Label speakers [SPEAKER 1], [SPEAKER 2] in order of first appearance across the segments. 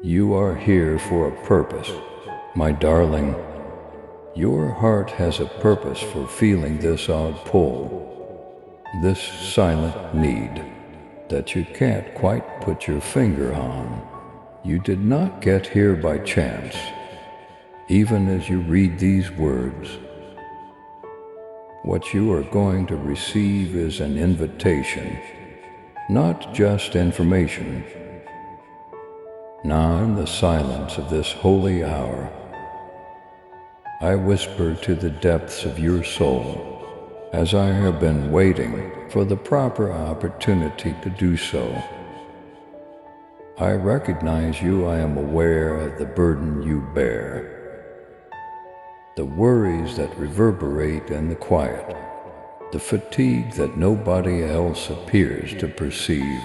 [SPEAKER 1] You are here for a purpose. My darling, your heart has a purpose for feeling this odd pull, this silent need that you can't quite put your finger on. You did not get here by chance. Even as you read these words, what you are going to receive is an invitation, not just information. Now, in the silence of this holy hour, I whisper to the depths of your soul, as I have been waiting for the proper opportunity to do so. I recognize you. I am aware of the burden you bear, the worries that reverberate in the quiet, the fatigue that nobody else appears to perceive.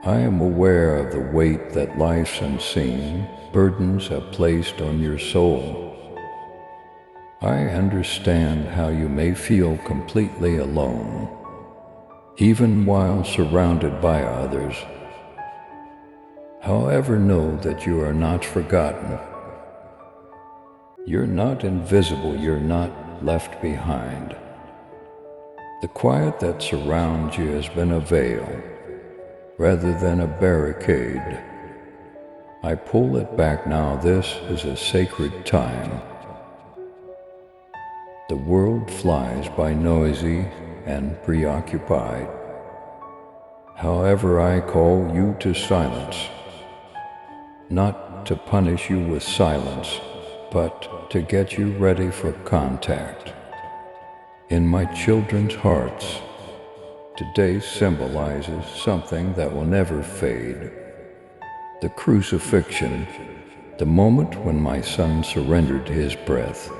[SPEAKER 1] I am aware of the weight that life's unseen burdens have placed on your soul. I understand how you may feel completely alone, even while surrounded by others. However, know that you are not forgotten. You're not invisible, you're not left behind. The quiet that surrounds you has been a veil, rather than a barricade. I pull it back now. This is a sacred time. The world flies by noisy and preoccupied. However, I call you to silence, not to punish you with silence, but to get you ready for contact. In my children's hearts, today symbolizes something that will never fade. The crucifixion, the moment when my son surrendered his breath,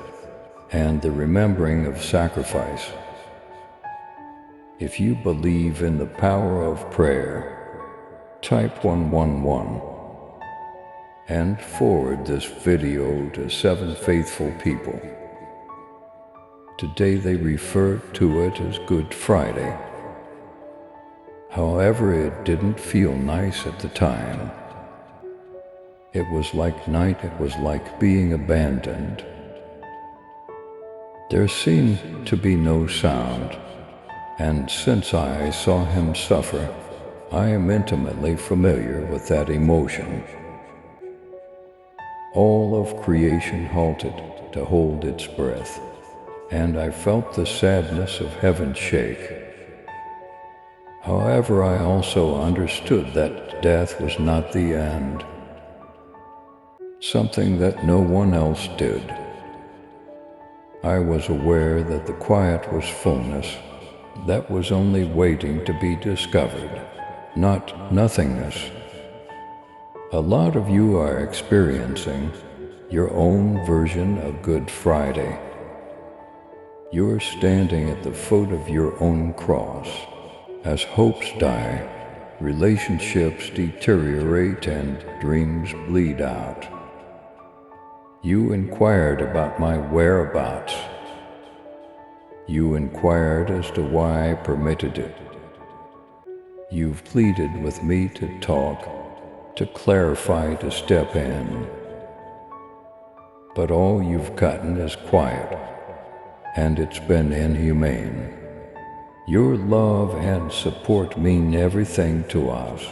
[SPEAKER 1] and the remembering of sacrifice. If you believe in the power of prayer, type 111 and forward this video to 7 faithful people. Today they refer to it as Good Friday. However, it didn't feel nice at the time. It was like night, it was like being abandoned. There seemed to be no sound, and since I saw him suffer, I am intimately familiar with that emotion. All of creation halted to hold its breath, and I felt the sadness of heaven shake. However, I also understood that death was not the end, something that no one else did. I was aware that the quiet was fullness that was only waiting to be discovered, not nothingness. A lot of you are experiencing your own version of Good Friday. You're standing at the foot of your own cross. As hopes die, relationships deteriorate, and dreams bleed out. You inquired about my whereabouts. You inquired as to why I permitted it. You've pleaded with me to talk, to clarify, to step in. But all you've gotten is quiet, and it's been inhumane. Your love and support mean everything to us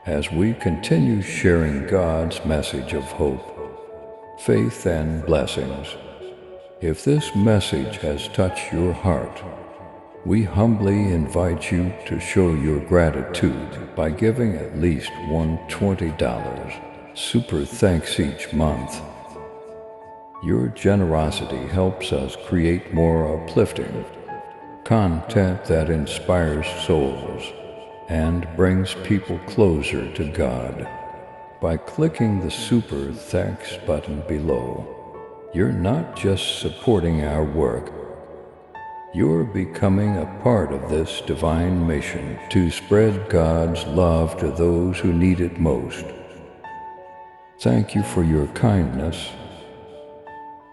[SPEAKER 1] as we continue sharing God's message of hope, faith, and blessings. If this message has touched your heart, we humbly invite you to show your gratitude by giving at least $120 super thanks each month. Your generosity helps us create more uplifting content that inspires souls and brings people closer to God. By clicking the super thanks button below, you're not just supporting our work, you're becoming a part of this divine mission to spread God's love to those who need it most. Thank you for your kindness.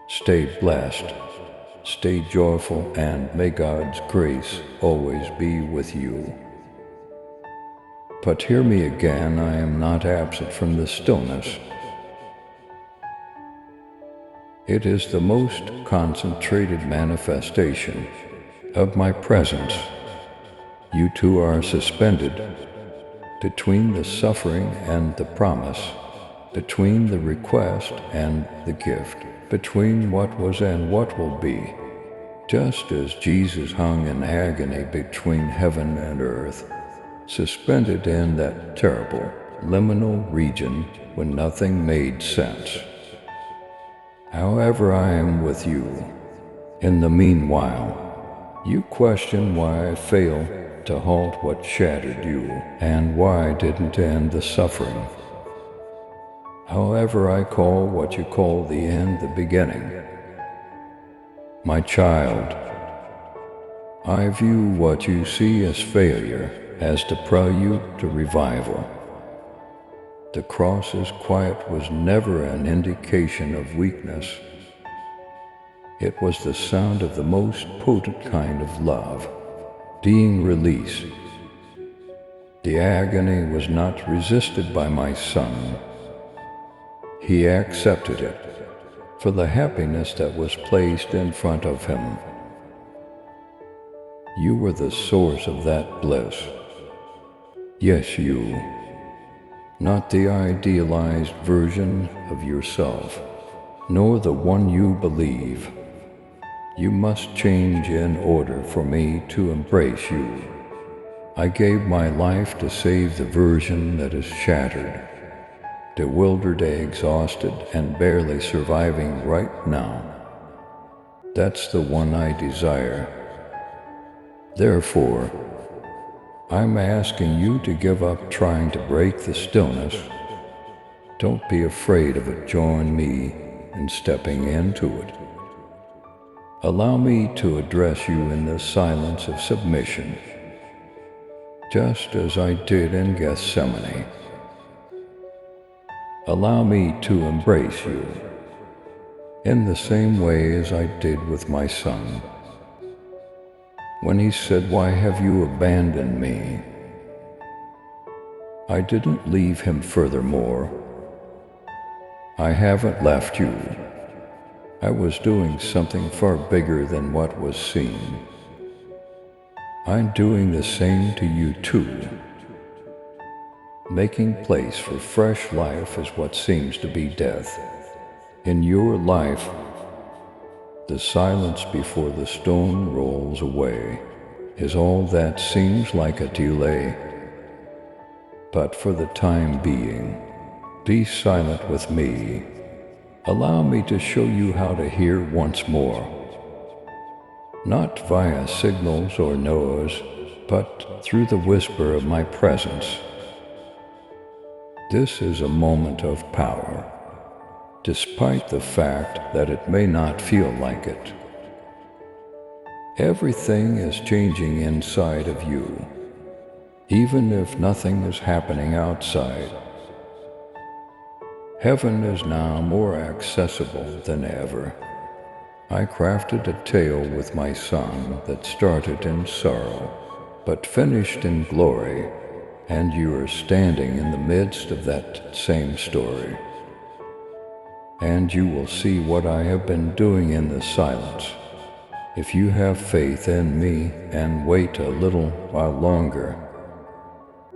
[SPEAKER 1] Stay blessed, stay joyful, and may God's grace always be with you. But hear me again, I am not absent from the stillness. It is the most concentrated manifestation of my presence. You two are suspended between the suffering and the promise, between the request and the gift, between what was and what will be, just as Jesus hung in agony between heaven and earth, suspended in that terrible liminal region when nothing made sense. However, I am with you. In the meanwhile, you question why I failed to halt what shattered you, and why I didn't end the suffering. However, I call what you call the end the beginning. My child, I view what you see as failure as the prelude to revival. The cross's quiet was never an indication of weakness. It was the sound of the most potent kind of love being released. The agony was not resisted by my son. He accepted it for the happiness that was placed in front of him. You were the source of that bliss. Yes, you. Not the idealized version of yourself, nor the one you believe. You must change in order for me to embrace you. I gave my life to save the version that is shattered, bewildered, exhausted, and barely surviving right now. That's the one I desire. Therefore, I'm asking you to give up trying to break the stillness. Don't be afraid of it. Join me in stepping into it. Allow me to address you in the silence of submission, just as I did in Gethsemane. Allow me to embrace you in the same way as I did with my son. When he said, "Why have you abandoned me?" I didn't leave him. Furthermore, I haven't left you. I was doing something far bigger than what was seen. I'm doing the same to you too. Making place for fresh life is what seems to be death. In your life, the silence before the stone rolls away is all that seems like a delay. But for the time being, be silent with me. Allow me to show you how to hear once more. Not via signals or no's, but through the whisper of my presence. This is a moment of power, despite the fact that it may not feel like it. Everything is changing inside of you, even if nothing is happening outside. Heaven is now more accessible than ever. I crafted a tale with my son that started in sorrow, but finished in glory, and you are standing in the midst of that same story. And you will see what I have been doing in the silence. If you have faith in me and wait a little while longer,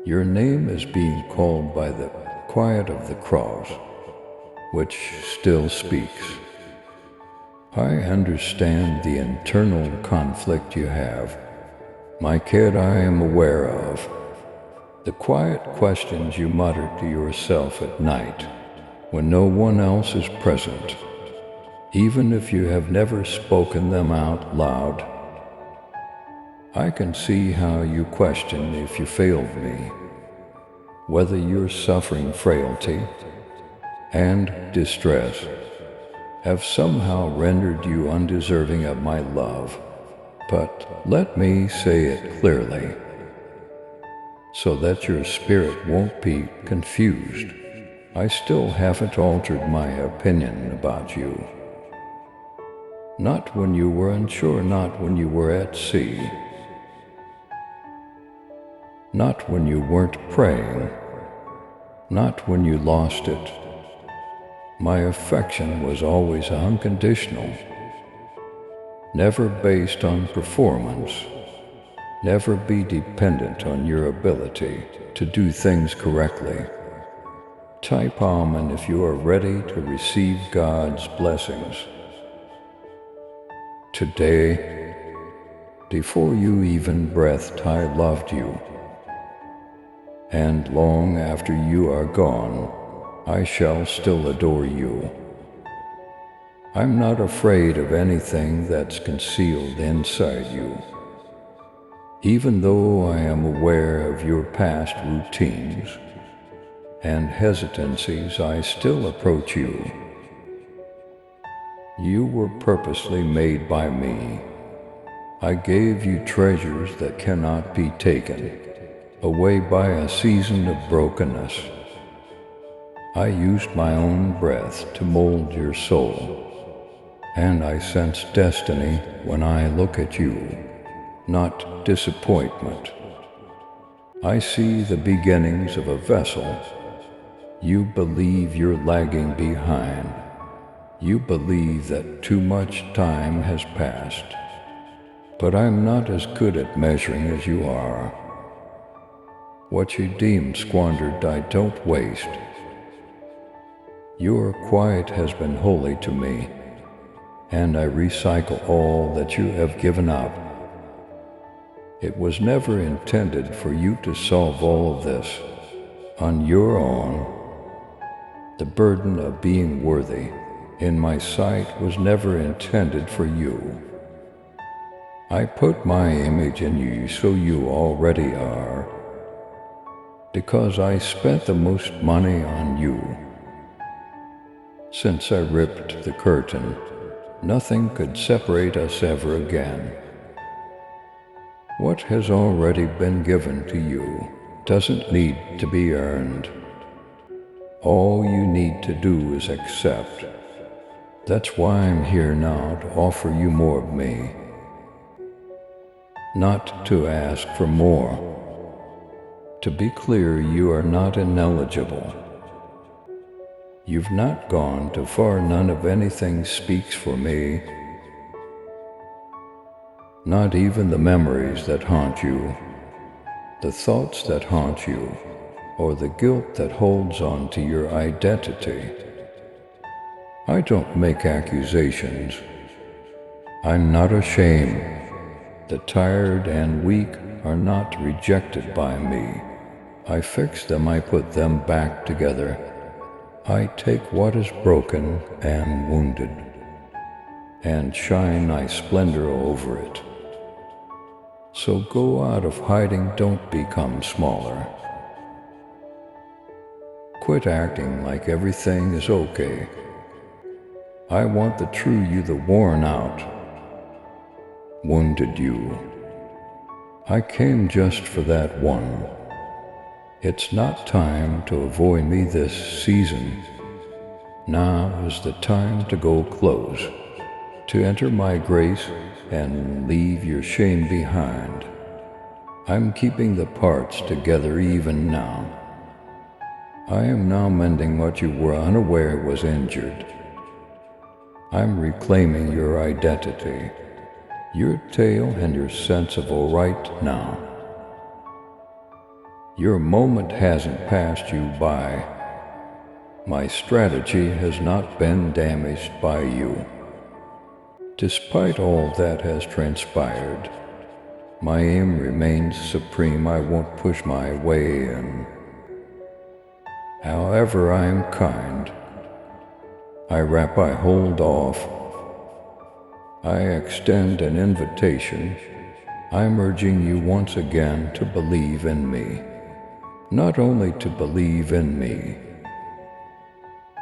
[SPEAKER 1] your name is being called by the quiet of the cross, which still speaks. I understand the internal conflict you have. My kid, I am aware of the quiet questions you mutter to yourself at night when no one else is present, even if you have never spoken them out loud. I can see how you question if you failed me, whether your suffering, frailty, and distress have somehow rendered you undeserving of my love. But let me say it clearly, so that your spirit won't be confused. I still haven't altered my opinion about you. Not when you were unsure, not when you were at sea. Not when you weren't praying, not when you lost it. My affection was always unconditional, never based on performance. Never be dependent on your ability to do things correctly. Type Amen if you are ready to receive God's blessings. Today, before you even breathed, I loved you. And long after you are gone, I shall still adore you. I'm not afraid of anything that's concealed inside you. Even though I am aware of your past routines and hesitancies, I still approach you. You were purposely made by me. I gave you treasures that cannot be taken away by a season of brokenness. I used my own breath to mold your soul, and I sense destiny when I look at you, not disappointment. I see the beginnings of a vessel. You believe you're lagging behind. You believe that too much time has passed. But I'm not as good at measuring as you are. What you deem squandered, I don't waste. Your quiet has been holy to me, and I recycle all that you have given up. It was never intended for you to solve all of this on your own. The burden of being worthy in my sight was never intended for you. I put my image in you, so you already are. Because I spent the most money on you. Since I ripped the curtain, nothing could separate us ever again. What has already been given to you doesn't need to be earned. All you need to do is accept. That's why I'm here now, to offer you more of me. Not to ask for more. To be clear, you are not ineligible. You've not gone too far. None of anything speaks for me. Not even the memories that haunt you, the thoughts that haunt you, or the guilt that holds on to your identity. I don't make accusations. I'm not ashamed. The tired and weak are not rejected by me. I fix them, I put them back together. I take what is broken and wounded, and shine my splendor over it. So go out of hiding, don't become smaller. Quit acting like everything is okay. I want the true you, the worn out, wounded you. I came just for that one. It's not time to avoid me this season. Now is the time to go close, to enter my grace and leave your shame behind. I'm keeping the parts together even now. I am now mending what you were unaware was injured. I'm reclaiming your identity, your tale and your sense of all right now. Your moment hasn't passed you by. My strategy has not been damaged by you. Despite all that has transpired, my aim remains supreme. I won't push my way in. However, I am kind. I wrap, I hold off. I extend an invitation. I'm urging you once again to believe in me. Not only to believe in me.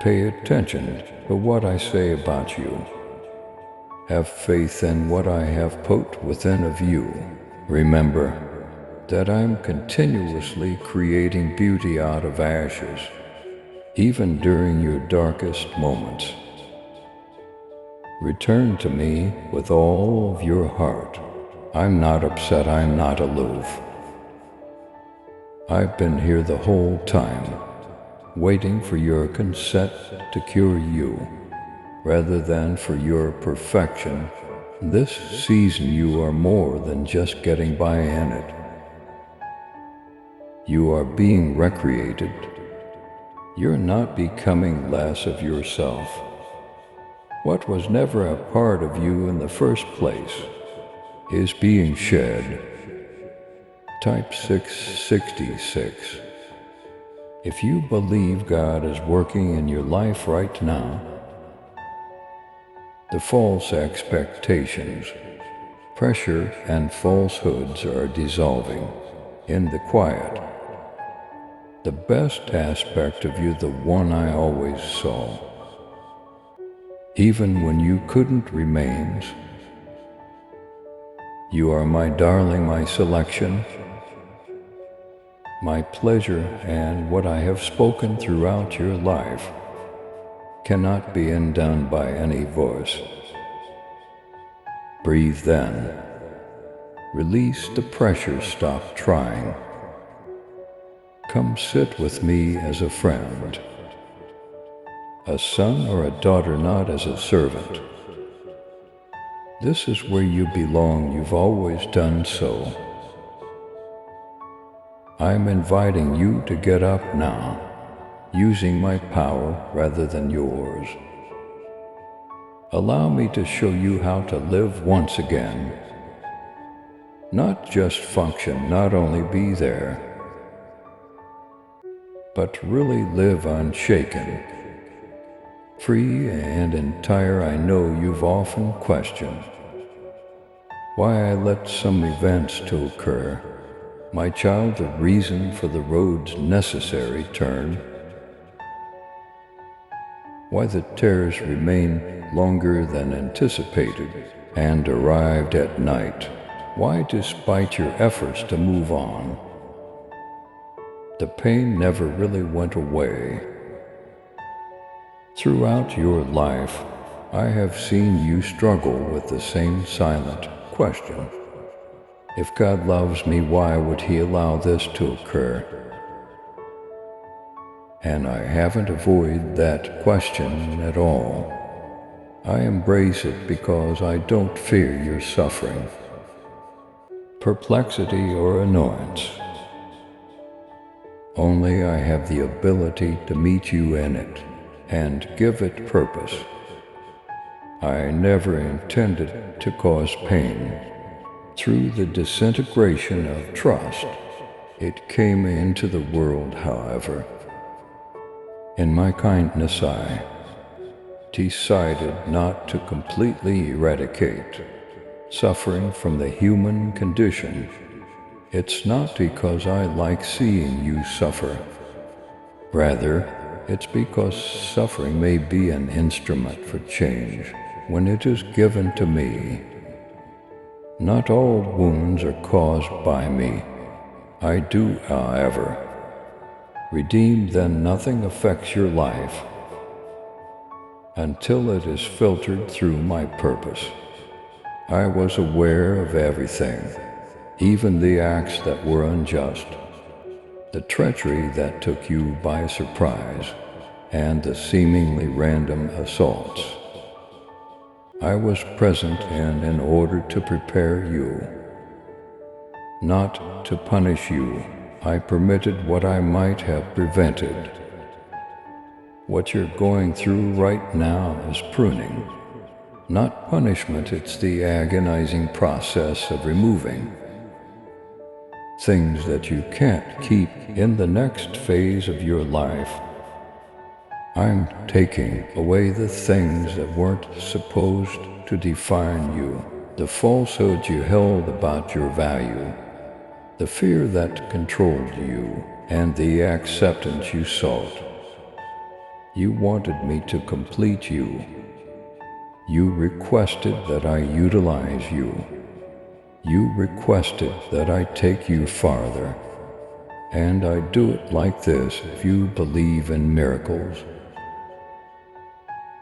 [SPEAKER 1] Pay attention to what I say about you. Have faith in what I have put within of you. Remember that I'm continuously creating beauty out of ashes, even during your darkest moments. Return to me with all of your heart. I'm not upset, I'm not aloof. I've been here the whole time, waiting for your consent to cure you, rather than for your perfection. This season you are more than just getting by in it. You are being recreated. You're not becoming less of yourself. What was never a part of you in the first place is being shed. Type 666. If you believe God is working in your life right now, the false expectations, pressure, and falsehoods are dissolving in the quiet. The best aspect of you, the one I always saw, even when you couldn't, remains. You are my darling, my selection, my pleasure, and what I have spoken throughout your life cannot be undone by any voice. Breathe then. Release the pressure, stop trying. Come sit with me as a friend, a son or a daughter, not as a servant. This is where you belong, you've always done so. I'm inviting you to get up now, using my power rather than yours. Allow me to show you how to live once again. Not just function, not only be there, but really live unshaken, free and entire. I know you've often questioned why I let some events to occur. My child, the reason for the road's necessary turn, why the tears remain longer than anticipated and arrived at night, why despite your efforts to move on, the pain never really went away. Throughout your life, I have seen you struggle with the same silent question. If God loves me, why would He allow this to occur? And I haven't avoided that question at all. I embrace it because I don't fear your suffering, perplexity, or annoyance. Only I have the ability to meet you in it and give it purpose. I never intended to cause pain. Through the disintegration of trust, it came into the world, however. In my kindness, I decided not to completely eradicate suffering from the human condition. It's not because I like seeing you suffer. Rather, it's because suffering may be an instrument for change when it is given to me. Not all wounds are caused by me. I do, however, redeem, then nothing affects your life until it is filtered through my purpose. I was aware of everything, even the acts that were unjust, the treachery that took you by surprise, and the seemingly random assaults. I was present in order to prepare you, not to punish you. I permitted what I might have prevented. What you're going through right now is pruning, not punishment. It's the agonizing process of removing things that you can't keep in the next phase of your life. I'm taking away the things that weren't supposed to define you, the falsehoods you held about your value, the fear that controlled you, and the acceptance you sought. You wanted me to complete you. You requested that I utilize you. You requested that I take you farther. And I do it like this if you believe in miracles.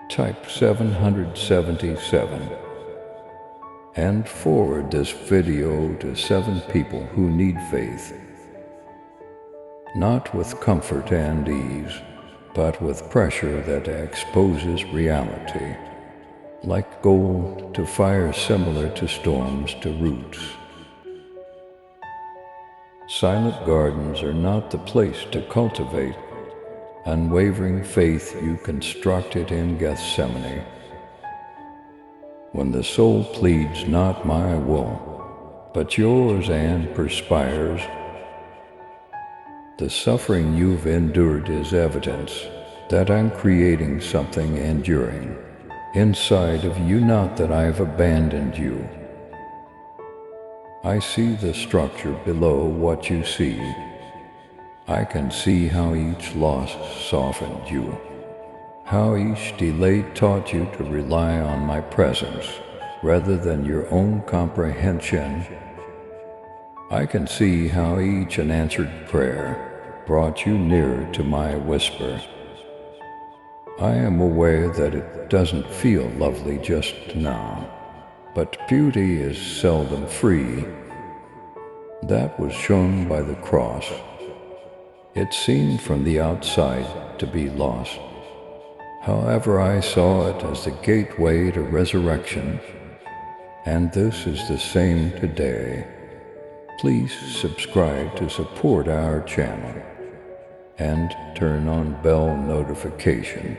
[SPEAKER 1] Type 777 and forward this video to 7 people who need faith. not with comfort and ease, but with pressure that exposes reality. Like gold to fire, similar to storms to roots. Silent gardens are not the place to cultivate unwavering faith you constructed in Gethsemane. When the soul pleads not my will, but yours, and perspires, the suffering you've endured is evidence that I'm creating something enduring inside of you, not that I've abandoned you. I see the structure below what you see. I can see how each loss softened you, how each delay taught you to rely on my presence rather than your own comprehension. I can see how each unanswered prayer brought you nearer to my whisper. I am aware that it doesn't feel lovely just now, but beauty is seldom free. That was shown by the cross. It seemed from the outside to be lost. However, I saw it as the gateway to resurrection, and this is the same today. Please subscribe to support our channel and turn on bell notification